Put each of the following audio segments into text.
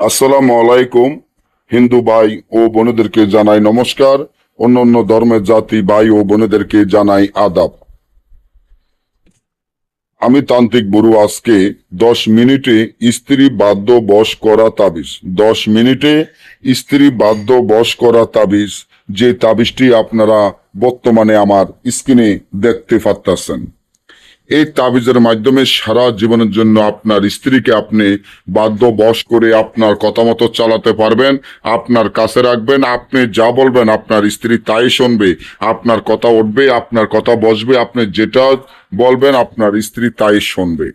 আসসালামু আলাইকুম। হিন্দু ভাই ও বোনেদেরকে জানাই নমস্কার। অন্য ধর্মের জাতি ভাই ও বোনেদেরকে জানাই আদাব। আমি তান্ত্রিক বড়ু। আজকে 10 মিনিটে স্ত্রী বাধ্য বশ করা তাবিজ। 10 মিনিটে স্ত্রী বাধ্য বশ করা তাবিজ, যে তাবিজটি আপনারা বর্তমানে আমার স্ক্রিনে দেখতে পাচ্ছেন। এই তাবিজের মাধ্যমে সারা জীবনের জন্য আপনার স্ত্রীকে আপনি বাধ্য বশ করে আপনার কথা মতো চালাতে পারবেন। আপনার কাছে রাখবেন, আপনি যা বলবেন আপনার স্ত্রী তাই শুনবে। আপনার কথা উঠবে, আপনার কথা বসবে, আপনি যেটা বলবেন আপনার স্ত্রী তাই শুনবে।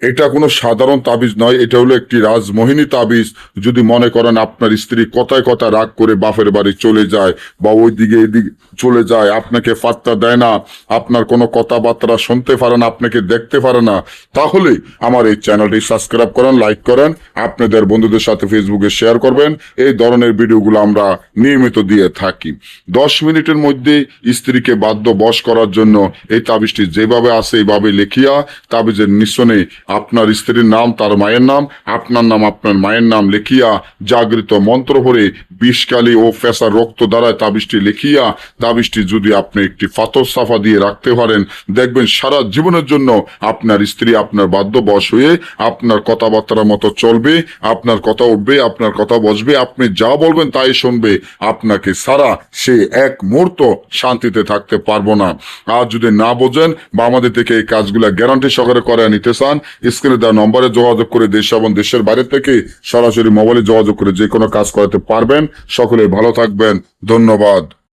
এটা কোনো সাধারণ তাবিজ নয়, এটা হলো একটি রাজমোহিনী তাবিজ। যদি মনে করেন আপনার স্ত্রী কথায় কথা রাগ করে বাপের বাড়ি চলে যায় বা ওইদিকে এদিকে চলে যায়, আপনাকে পাত্তা দেয় না, আপনার কোনো কথাবার্তা শুনতে পারে না, আপনাকে দেখতে পারে না, তাহলে আমার এই চ্যানেলটি সাবস্ক্রাইব করেন, লাইক করেন, আপনাদের বন্ধুদের সাথে ফেসবুকে শেয়ার করবেন। এই ধরনের ভিডিওগুলো আমরা নিয়মিত দিয়ে থাকি। 10 মিনিটের মধ্যে স্ত্রীকে বাধ্য বশ করার জন্য এই তাবিজটি যেভাবে আছে এইভাবে লিখিয়া তাবিজের নিঃসনে আপনার স্ত্রীর নাম, তার মায়ের নাম, আপনার নাম, আপনার মায়ের নাম লিখিয়া জাগৃত মন্ত্র ভরে বিষকালি ও ফেসার রক্ত দ্বারা তাবিজটি লিখিয়া তাবিজটি যদি আপনি একটি পাথর সাফা দিয়ে রাখতে পারেন, দেখবেন সারা জীবনের জন্য আপনার স্ত্রী আপনার বাধ্য বশ হয়ে আপনার কথাবার্তার মতো চলবে, আপনার কথা উঠবে, আপনার কথা বসবে, আপনি যা বলবেন তাই শুনবে। আপনাকে সারা সে এক মুহূর্ত শান্তিতে থাকতে পারবো না। আর যদি না বোঝেন বা আমাদের থেকে এই কাজগুলা গ্যারান্টি সহকারে করে নিতে চান, স্ক্রিনে দেওয়া নম্বরে যোগাযোগ করে দেশ এবং দেশের বাইরে থেকে সরাসরি মোবাইলে যোগাযোগ করে যে কোনো কাজ করাতে পারবেন। সকলে ভালো থাকবেন। ধন্যবাদ।